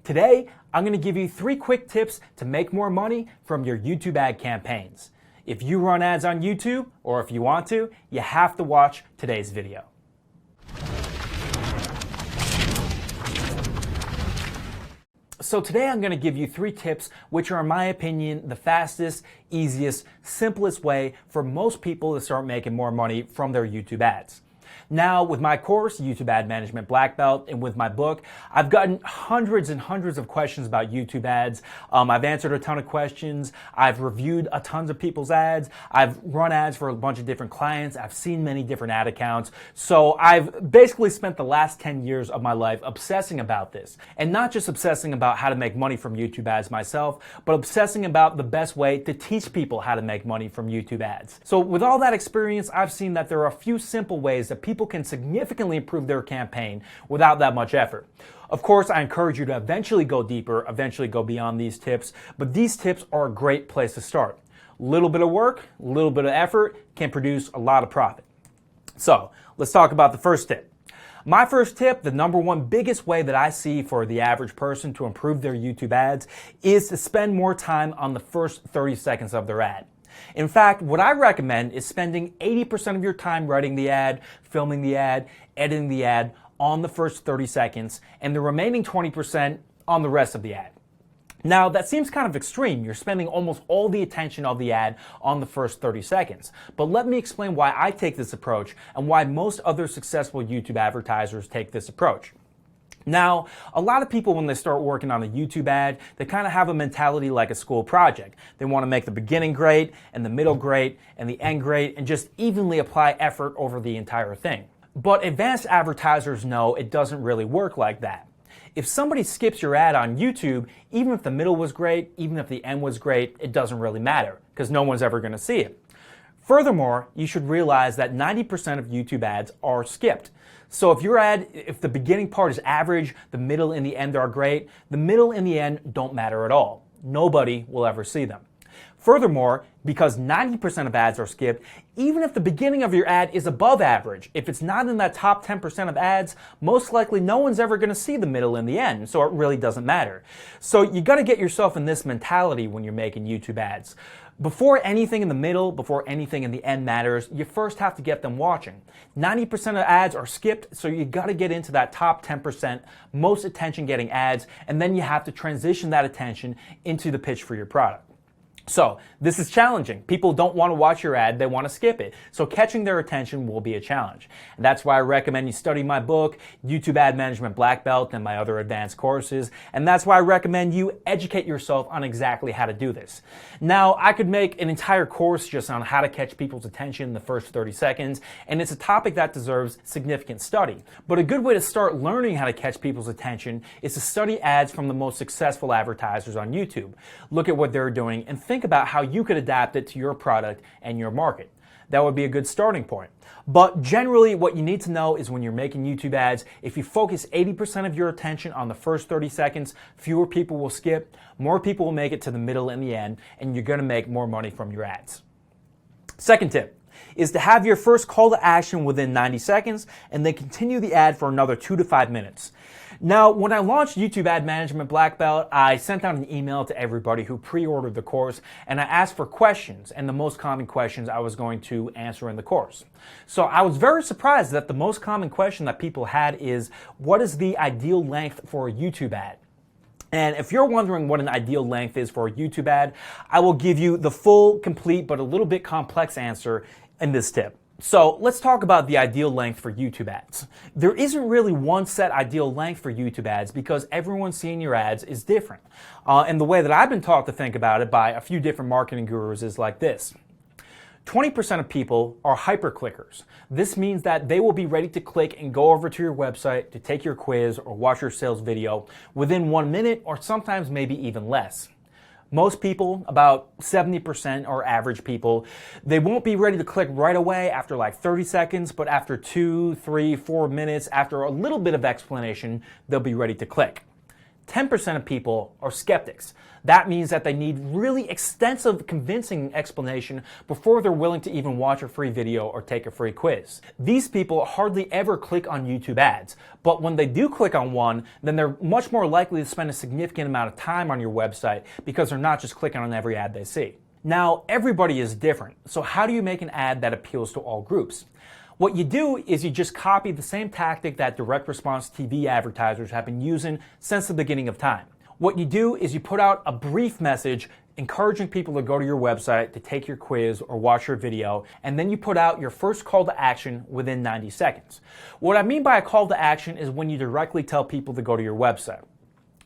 Today, I'm going to give you 3 quick tips to make more money from your YouTube ad campaigns. If you run ads on YouTube, or if you want to, you have to watch today's video. So today I'm going to give you 3 tips which are, in my opinion, the fastest, easiest, simplest way for most people to start making more money from their YouTube ads. Now, with my course, YouTube Ad Management Black Belt, and with my book, I've gotten hundreds and hundreds of questions about YouTube ads. I've answered a ton of questions. I've reviewed a tons of people's ads. I've run ads for a bunch of different clients. I've seen many different ad accounts. So I've basically spent the last 10 years of my life obsessing about this. And not just obsessing about how to make money from YouTube ads myself, but obsessing about the best way to teach people how to make money from YouTube ads. So with all that experience, I've seen that there are a few simple ways that people can significantly improve their campaign without that much effort. Of course, I encourage you to eventually go deeper, eventually go beyond these tips, but these tips are a great place to start. A little bit of work, a little bit of effort can produce a lot of profit. So let's talk about the first tip. My first tip, the number one biggest way that I see for the average person to improve their YouTube ads, is to spend more time on the first 30 seconds of their ad. In fact, what I recommend is spending 80% of your time writing the ad, filming the ad, editing the ad on the first 30 seconds, and the remaining 20% on the rest of the ad. Now, that seems kind of extreme. You're spending almost all the attention of the ad on the first 30 seconds. But let me explain why I take this approach and why most other successful YouTube advertisers take this approach. Now, a lot of people, when they start working on a YouTube ad, they kind of have a mentality like a school project. They want to make the beginning great, and the middle great, and the end great, and just evenly apply effort over the entire thing. But advanced advertisers know it doesn't really work like that. If somebody skips your ad on YouTube, even if the middle was great, even if the end was great, it doesn't really matter, because no one's ever going to see it. Furthermore, you should realize that 90% of YouTube ads are skipped. So if your ad, if the beginning part is average, the middle and the end are great, the middle and the end don't matter at all. Nobody will ever see them. Furthermore, because 90% of ads are skipped, even if the beginning of your ad is above average, if it's not in that top 10% of ads, most likely no one's ever going to see the middle and the end, so it really doesn't matter. So you got to get yourself in this mentality when you're making YouTube ads. Before anything in the middle, before anything in the end matters, you first have to get them watching. 90% of ads are skipped, so you got to get into that top 10% most attention getting ads, and then you have to transition that attention into the pitch for your product. So this is challenging. People don't want to watch your ad, they want to skip it. So catching their attention will be a challenge. And that's why I recommend you study my book, YouTube Ad Management Black Belt, and my other advanced courses. And that's why I recommend you educate yourself on exactly how to do this. Now, I could make an entire course just on how to catch people's attention in the first 30 seconds, and it's a topic that deserves significant study. But a good way to start learning how to catch people's attention is to study ads from the most successful advertisers on YouTube. Look at what they're doing and think about how you could adapt it to your product and your market. That would be a good starting point. But generally, what you need to know is when you're making YouTube ads, if you focus 80% of your attention on the first 30 seconds, fewer people will skip, more people will make it to the middle and the end, and you're going to make more money from your ads. Second tip is to have your first call to action within 90 seconds and then continue the ad for another 2 to 5 minutes. Now, when I launched YouTube Ad Management Black Belt, I sent out an email to everybody who pre-ordered the course, and I asked for questions and the most common questions I was going to answer in the course. So I was very surprised that the most common question that people had is, what is the ideal length for a YouTube ad? And if you're wondering what an ideal length is for a YouTube ad, I will give you the full, complete, but a little bit complex answer in this tip. So let's talk about the ideal length for YouTube ads. There isn't really one set ideal length for YouTube ads because everyone seeing your ads is different. And the way that I've been taught to think about it by a few different marketing gurus is like this. 20% of people are hyper-clickers. This means that they will be ready to click and go over to your website to take your quiz or watch your sales video within 1 minute or sometimes maybe even less. Most people, about 70% are average people, they won't be ready to click right away after like 30 seconds, but after 2, 3, 4 minutes, after a little bit of explanation, they'll be ready to click. 10% of people are skeptics. That means that they need really extensive, convincing explanation before they're willing to even watch a free video or take a free quiz. These people hardly ever click on YouTube ads, but when they do click on one, then they're much more likely to spend a significant amount of time on your website because they're not just clicking on every ad they see. Now, everybody is different, so how do you make an ad that appeals to all groups? What you do is you just copy the same tactic that direct response TV advertisers have been using since the beginning of time. What you do is you put out a brief message encouraging people to go to your website to take your quiz or watch your video, and then you put out your first call to action within 90 seconds. What I mean by a call to action is when you directly tell people to go to your website.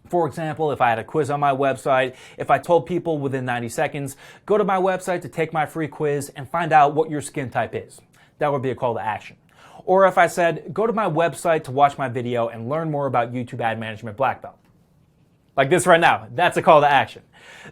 For example, if I had a quiz on my website, if I told people within 90 seconds, go to my website to take my free quiz and find out what your skin type is, that would be a call to action. Or if I said, go to my website to watch my video and learn more about YouTube Ad Management Black Belt. Like this right now, that's a call to action.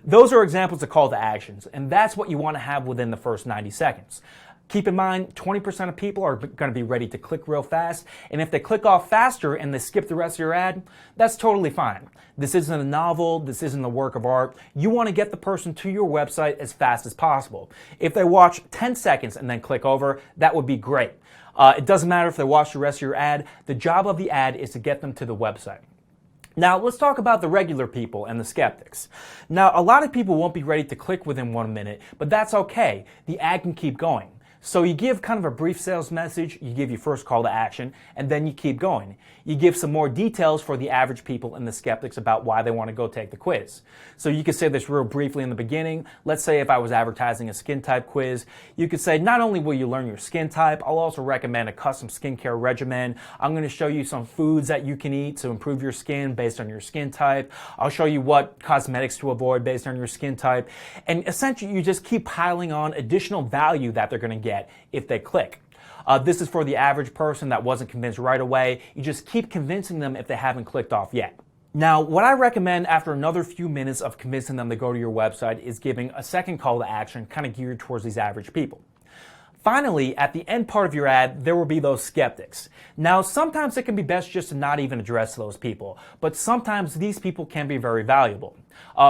Those are examples of call to actions, and that's what you want to have within the first 90 seconds. Keep in mind, 20% of people are going to be ready to click real fast, and if they click off faster and they skip the rest of your ad, that's totally fine. This isn't a novel, this isn't a work of art. You want to get the person to your website as fast as possible. If they watch 10 seconds and then click over, that would be great. It doesn't matter if they watch the rest of your ad. The job of the ad is to get them to the website. Now, let's talk about the regular people and the skeptics. Now, a lot of people won't be ready to click within 1 minute, but that's okay. The ad can keep going. So you give kind of a brief sales message, you give your first call to action, and then you keep going. You give some more details for the average people and the skeptics about why they want to go take the quiz. So you could say this real briefly in the beginning. Let's say if I was advertising a skin type quiz, you could say not only will you learn your skin type, I'll also recommend a custom skincare regimen. I'm going to show you some foods that you can eat to improve your skin based on your skin type. I'll show you what cosmetics to avoid based on your skin type. And essentially you just keep piling on additional value that they're going to get if they click. This is for the average person that wasn't convinced right away. You just keep convincing them if they haven't clicked off yet. Now, what I recommend after another few minutes of convincing them to go to your website is giving a second call to action kind of geared towards these average people. Finally, at the end part of your ad, there will be those skeptics. Now, sometimes it can be best just to not even address those people, but sometimes these people can be very valuable.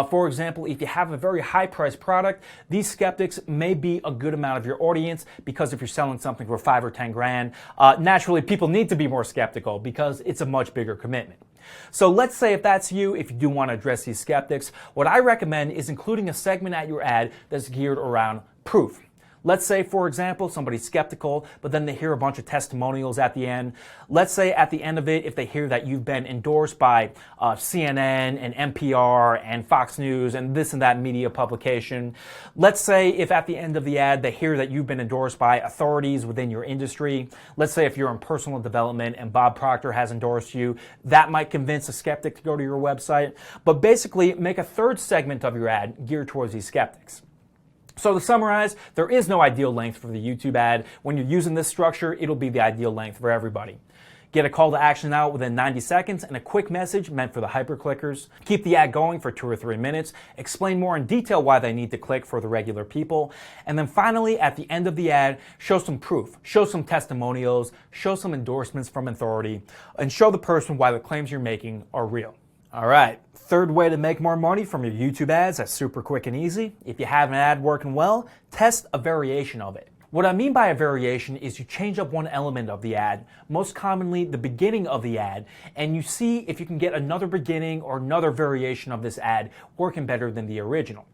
For example, if you have a very high-priced product, these skeptics may be a good amount of your audience because if you're selling something for 5 or 10 grand, naturally people need to be more skeptical because it's a much bigger commitment. So let's say if that's you, if you do want to address these skeptics, what I recommend is including a segment at your ad that's geared around proof. Let's say, for example, somebody's skeptical, but then they hear a bunch of testimonials at the end. Let's say at the end of it, if they hear that you've been endorsed by CNN and NPR and Fox News and this and that media publication. Let's say if at the end of the ad, they hear that you've been endorsed by authorities within your industry. Let's say if you're in personal development and Bob Proctor has endorsed you, that might convince a skeptic to go to your website. But basically, make a third segment of your ad geared towards these skeptics. So to summarize, there is no ideal length for the YouTube ad. When you're using this structure, it'll be the ideal length for everybody. Get a call to action out within 90 seconds and a quick message meant for the hyperclickers. Keep the ad going for 2 or 3 minutes. Explain more in detail why they need to click for the regular people. And then finally, at the end of the ad, show some proof. Show some testimonials. Show some endorsements from authority. And show the person why the claims you're making are real. All right, third way to make more money from your YouTube ads that's super quick and easy. If you have an ad working well, test a variation of it. What I mean by a variation is you change up one element of the ad, most commonly the beginning of the ad, and you see if you can get another beginning or another variation of this ad working better than the original.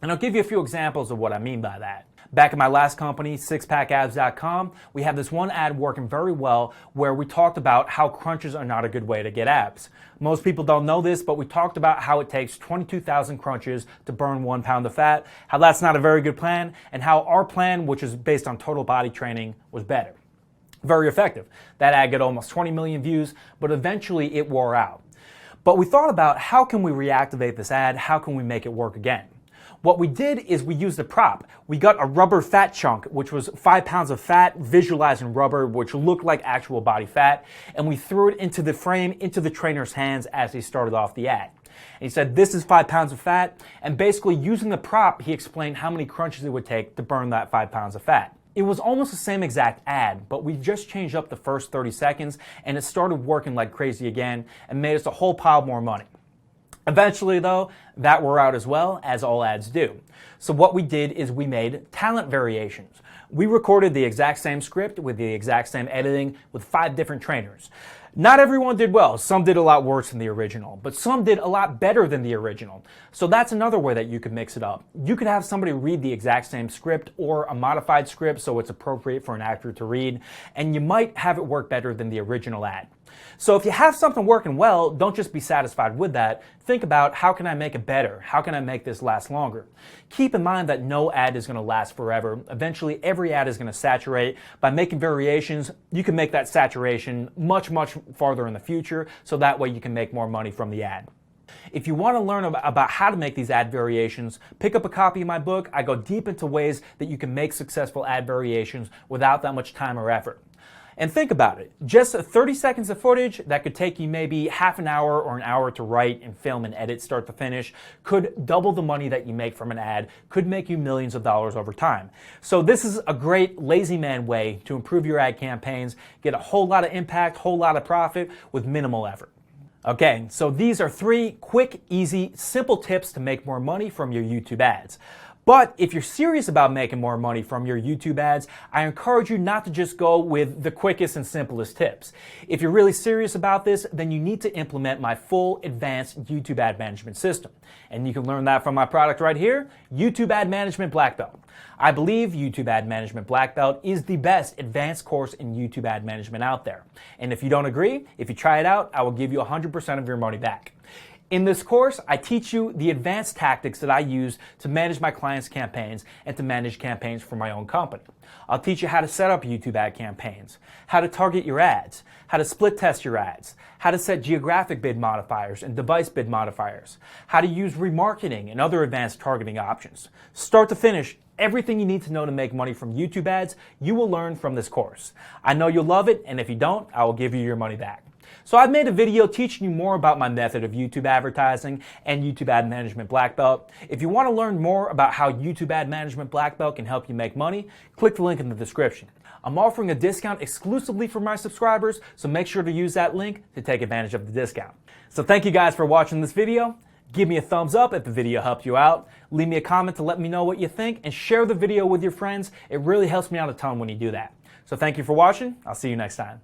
And I'll give you a few examples of what I mean by that. Back in my last company, sixpackabs.com, we had this one ad working very well where we talked about how crunches are not a good way to get abs. Most people don't know this, but we talked about how it takes 22,000 crunches to burn 1 pound of fat, how that's not a very good plan, and how our plan, which is based on total body training, was better. Very effective. That ad got almost 20 million views, but eventually it wore out. But we thought about how can we reactivate this ad, how can we make it work again? What we did is we used a prop. We got a rubber fat chunk, which was 5 pounds of fat visualizing rubber, which looked like actual body fat, and we threw it into the frame, into the trainer's hands as he started off the ad. And he said, this is 5 pounds of fat, and basically using the prop, he explained how many crunches it would take to burn that 5 pounds of fat. It was almost the same exact ad, but we just changed up the first 30 seconds, and it started working like crazy again, and made us a whole pile more money. Eventually though, that wore out as well, as all ads do. So what we did is we made talent variations. We recorded the exact same script with the exact same editing with 5 different trainers. Not everyone did well. Some did a lot worse than the original, but some did a lot better than the original. So that's another way that you could mix it up. You could have somebody read the exact same script or a modified script so it's appropriate for an actor to read, and you might have it work better than the original ad. So if you have something working well, don't just be satisfied with that. Think about, how can I make it better? How can I make this last longer? Keep in mind that no ad is going to last forever. Eventually, every ad is going to saturate. By making variations, you can make that saturation much, much farther in the future, so that way you can make more money from the ad. If you want to learn about how to make these ad variations, pick up a copy of my book. I go deep into ways that you can make successful ad variations without that much time or effort. And think about it, just 30 seconds of footage that could take you maybe half an hour or an hour to write and film and edit start to finish could double the money that you make from an ad, could make you millions of dollars over time. So this is a great lazy man way to improve your ad campaigns, get a whole lot of impact, whole lot of profit with minimal effort. Okay, so these are 3 quick, easy, simple tips to make more money from your YouTube ads. But if you're serious about making more money from your YouTube ads, I encourage you not to just go with the quickest and simplest tips. If you're really serious about this, then you need to implement my full advanced YouTube ad management system. And you can learn that from my product right here, YouTube Ad Management Black Belt. I believe YouTube Ad Management Black Belt is the best advanced course in YouTube ad management out there. And if you don't agree, if you try it out, I will give you 100% of your money back. In this course, I teach you the advanced tactics that I use to manage my clients' campaigns and to manage campaigns for my own company. I'll teach you how to set up YouTube ad campaigns, how to target your ads, how to split test your ads, how to set geographic bid modifiers and device bid modifiers, how to use remarketing and other advanced targeting options. Start to finish, everything you need to know to make money from YouTube ads, you will learn from this course. I know you'll love it, and if you don't, I will give you your money back. So I've made a video teaching you more about my method of YouTube advertising and YouTube Ad Management Black Belt. If you want to learn more about how YouTube Ad Management Black Belt can help you make money, click the link in the description. I'm offering a discount exclusively for my subscribers, so make sure to use that link to take advantage of the discount. So thank you guys for watching this video. Give me a thumbs up if the video helped you out. Leave me a comment to let me know what you think, and share the video with your friends. It really helps me out a ton when you do that. So thank you for watching. I'll see you next time.